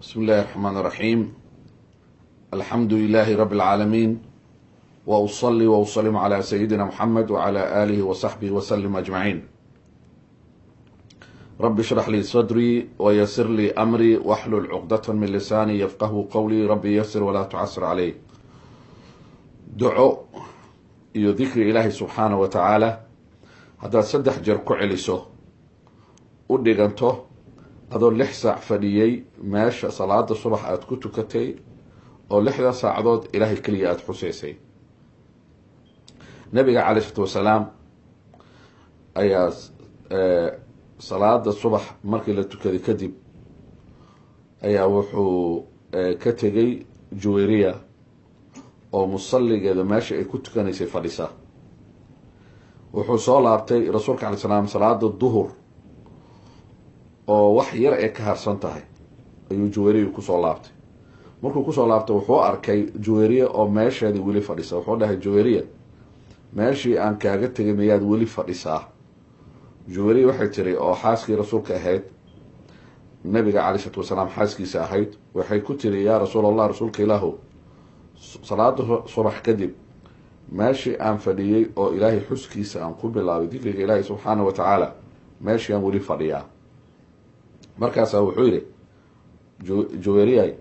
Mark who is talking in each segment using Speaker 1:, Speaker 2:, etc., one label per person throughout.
Speaker 1: بسم الله الرحمن الرحيم. الحمد لله رب العالمين، وأصلي وأسلم على سيدنا محمد وعلى آله وصحبه وسلم أجمعين. رب اشرح لي صدري ويسر لي أمري واحلل عقدة من لساني يفقه قولي. ربي يسر ولا تعسر عليه. دعو iyo dikri ilaahay subxaana wa tacaala haddaad 3 jeer ku celiso u dhiganto adoo 6 saac fadhiyey meesha salaada subax aad ku tukatay oo 6 saacadood ilaahay keliya aad xusaysay. nabiga calayhi salaatu wasalaam ayaa salaada subax markii la tukaday kadib ayaa wuxuu ka tegay Juwayriya oo musalligeeda meesha ay ku tukanaysay fadhisa. wuxuu soo laabtay rasuulka calayhi salaam salaada duhur oo wax yar ay ka harsan tahay ayuu Juwayriya ku soo laabtay. markuu ku soo laabtay wuxuu arkay Juwayriya oo meesheedii weli fadhisa. wuxuu dhahay, Juwayriya, meeshii aan kaaga tegay miyaad weli fadhisaa? Juwayriya waxay tiri, oo xaaskii rasuulka ahayd, nabiga calayhi salaatu wasalaam xaaskiisa ahayd, waxay ku tiri, yaa rasuulallah, rasuulka ilaahu, salaada subax kadib meeshii aan fadhiyey oo ilaahay xuskiisa aan ku bilaabay dikriga ilaahay subxaana wa tacaala meeshii aan weli fadhiyaa. markaasaa wuxuu yidhi, Juwayriyay,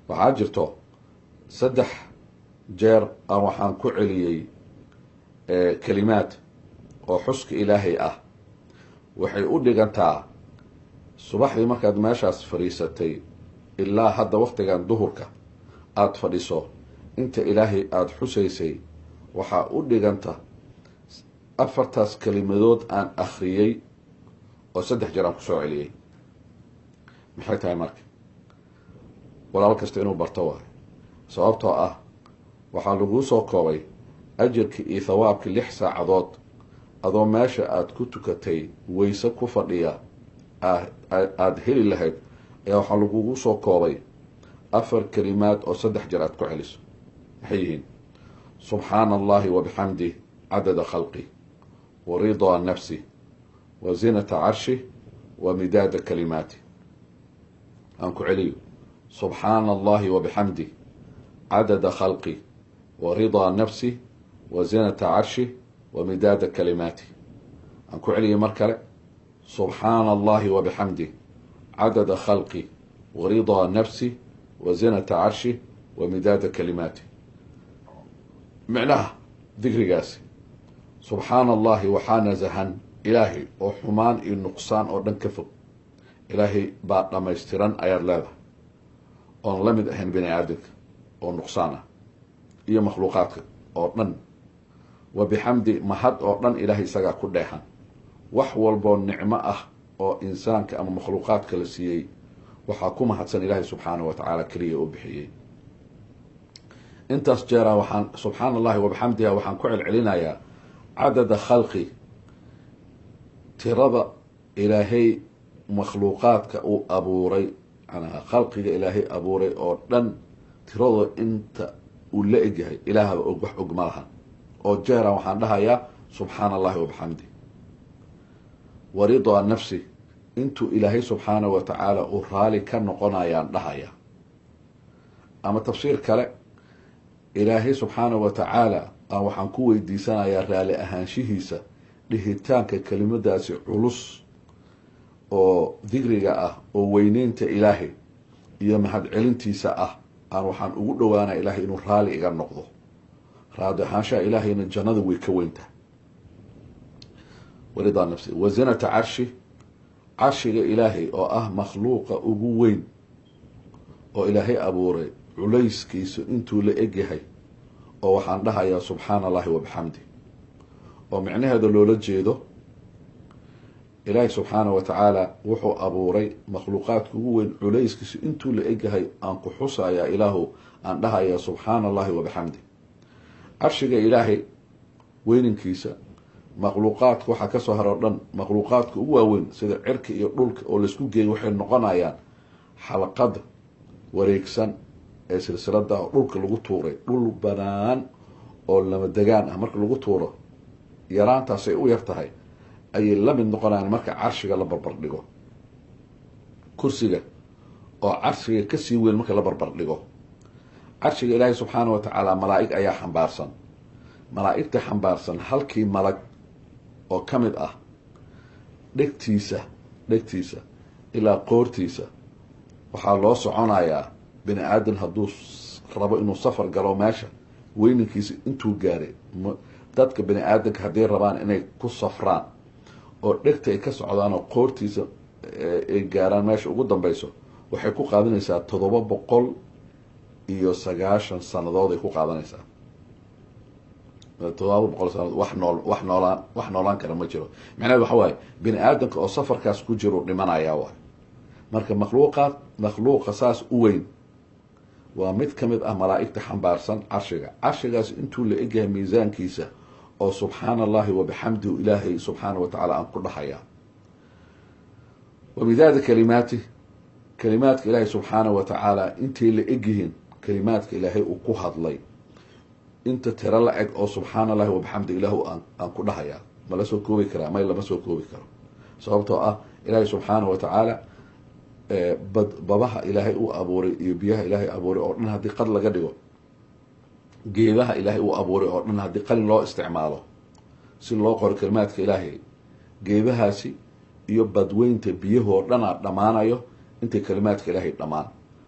Speaker 1: waxaa jirto 3 jeer aan waxaan ku celiyey kalimaad oo xuska ilaahay ah. waxay u dhigantaa subaxdii markaad meeshaas fadhiisatay ilaa hadda waqtigan duhurka aada fadhiso inta ilaahay aada xusaysay waxaa u dhiganta 4taas kelimadood aan akhriyey oo 3 jeer aan kusoo celiyey. maxay tahay marka? walaal kasta inuu barto waayo, sababtoo ah waxaa laguu soo koobay ajirkii iyo thawaabkii 6 saacadood adoo meesha aada ku tukatay wayse ku fadhiya aada heli lahayd ayaa waxaa lagugu soo koobay 4 kalimaad oo 3 jeer aada ku celiso. maxay yihiin? subxaana allahi wabixamdih cadada khalqi wa ridaa nafsi wa zinata carshi wa midaada kalimaati. aan ku celiyo, subxaana allahi wabixamdih cadada khalqi wa ridaa nafsi wa zinata carshi wa midaada kalimaati. aan ku celiyo mar kale, subxaana allahi wabixamdih cadada khalqi wa ridaa nafsi wa zinata carshi wa midaada kalimaati. micnaha dikrigaasi, subxaana allahi waxaa nasahan ilaahay oo xumaan iyo nuqsaan oo dhan ka fog. ilaahay baa dhammaystiran ayaad leedahay oon la mid ahayn bini aadamka oo nuqsaan ah iyo makhluuqaadka oo dhan. wa bixamdi, mahad oo dhan ilaahay isagaa ku dheexan. wax walboo nicmo ah oo insaanka ama makhluuqaadka la siiyey waxaa ku mahadsan ilaahay subxaana wa tacaala keliya u bixiyey. intaas jeeraa waxaan subxaana allahi wabixamdiha waxaan ku celcelinayaa cadada khalqi, tirada ilaahay makhluuqaadka uu abuuray, manaa khalqiga ilaahay abuuray oo dhan tiradooda inta uu la egyahay ilaahaba og, wax og ma laha. oo jeeraa waxaan dhahayaa subxaana allahi wabixamdi. wa ridaa nafsi, intuu ilaahay subxaana wa tacaala uu raali ka noqonayaan dhahaya. ama tafsiir kale, ilaahay subxaana wa tacaala waxaan ku weydiisanayaa raali ahaanshihiisa dhihitaanka kelimadaasi culus oo dikriga ah oo weyneynta ilaahay iyo mahadcelintiisa ah waxaan ugu dhowaanaya ilaahay inuu raali iga noqdo. raadi ahaanshaha ilaahayna jannada way ka weyntahay. waridaa nafsi wa zinata carshi, carshiga ilaahay oo ah makhluuqa ugu weyn oo ilaahay abuuray culayskiisu intuu la egyahay. oo waxaan dhahayaa subxaana allahi wabixamdi, oo micnaheeda loola jeedo ilaahay subxaana wa tacaala wuxuu abuuray makhluuqaadka ugu weyn culayskiisu intuu la egyahay aan ku xusayaa ilaahu, aan dhahayaa subxaana allahi wabixamdi. carshiga ilaahay weyninkiisa makhluuqaadka waxaa kasoo haro dhan makhluuqaadka ugu waaweyn sida cirka iyo dhulka oo laisku geeyay waxay noqonayaan xalqada wareegsan ee silsilada oo dhulka lagu tuuray. dhul banaan oo lama degaan ah marka lagu tuuro yaraantaasay u yar tahay ayay la mid noqonayaan marka carshiga la barbar dhigo. kursiga oo carshiga kasii weyn marka la barbar dhigo. carshiga ilaahay subxaana wa tacaala malaa'ig ayaa xambaarsan. malaa'igta xambaarsan halkii malag oo ka mid ah dhegtiisa ilaa qoortiisa waxaa loo soconayaa bini aadan hadduu rabo inuu safar galo meesha weyninkiisa intuu gaaray. dadka bini aadanka hadday rabaan inay ku safraan oo dhegta ay ka socdaan oo qoortiisa ay gaaraan meesha ugu dambayso waxay ku qaadanaysaa 790 sanadood ay ku qaadanaysaa. 700 sanadood wax noolaan kara ma jiro. macnaheedu waxa waaye bini aadanka oo safarkaas ku jiro dhimanayaa waay. marka makhluuqa saas u weyn waa mid ka mid ah malaa'igta xambaarsan carshiga. carshigaas intuu la egyahay miisaankiisa oo subxaana allahi wabixamdihi ilaahay subxaana wa tacaala aan ku dhahayaa. wamidaada kalimaadka ilaahay subxaana wa tacaala intay la egyihiin kalimaadka ilaahay uu ku hadlay inta tiro la eg oo subxaana allahi wabixamdihi ilaahu aan ku dhahayaa ma la soo koobi karaa? may lama soo koobi karo. sababtoo ah ilaahay subxaana wa tacaala babaha ilaahay uu abuuray iyo biyaha ilaahay abuuray oo dhan haddii qad laga dhigo, geedaha ilaahay uu abuuray oo dhan haddii qalin loo isticmaalo si loo qoro kalimaadka ilaahay, geedahaasi iyo badweynta biyahoo dhanaa dhammaanayo intay kalimaadka ilaahay dhammaan.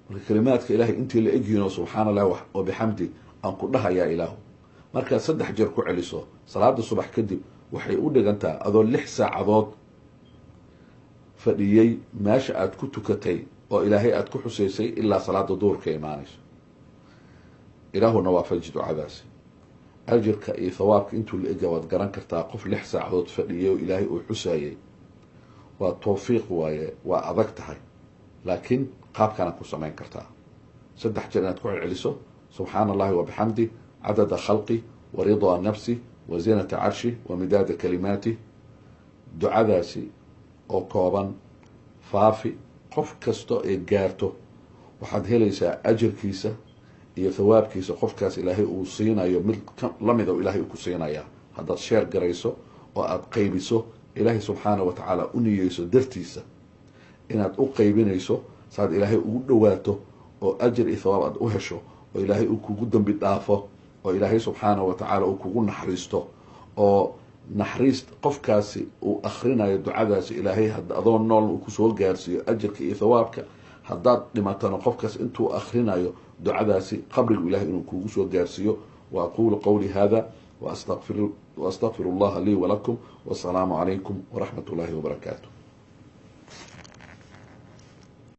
Speaker 1: marka kalimaadka ilaahay intii la egyihiin oo subxaana allahi wabixamdi aan ku dhahayaa ilaahu markaad 3 jeer ku celiso salaada subax kadib waxay u dhigantaa adoo 6 saacadood fadhiyey meesha aad ku tukatay oo ilaahay aad ku xusaysay ilaa salaada duhurka imaanayso. ilaahuna waafaji ducadaasi. ajirka iyo thawaabka intuu la ega waad garan kartaa. qof 6 saacadood fadhiyey oo ilaahay uu xusaayey waa tawfiiq waaye, waa adag tahay, laakiin qaabkana ku samayn kartaa. 3 jeer inaad ku celceliso subxaana allahi wabixamdi cadada khalqi waridaa nafsi wazinata carshi wamidaada kalimaati. ducadaasi oo kooban faafi, qof kasto ay gaarto waxaad helaysaa ajirkiisa iyo thawaabkiisa qofkaas ilaahay uu siinayo mid lamid oo ilaahay uu ku siinayaa haddaad sheer garayso oo aad qaybiso. ilaahay subxaana wa tacaala u niyeyso dartiisa inaad u qaybinayso saad ilaahay ugu dhawaato oo ajir iyo thawaab aad u hesho oo ilaahay uu kugu dambi dhaafo oo ilaahay subxaana wa tacaala uu kugu naxariisto oo naxariist qofkaasi uu akhrinayo ducadaasi ilaahay adoo nool uu kusoo gaarsiiyo ajirka iyo thawaabka. haddaad dhimatana qofkaas intuu akhrinayo ducadaasi qabrigu ilaahay inuu kugu soo gaarsiiyo. واقول قولي هذا واستغفر الله لي ولكم والسلام عليكم ورحمة الله وبركاته.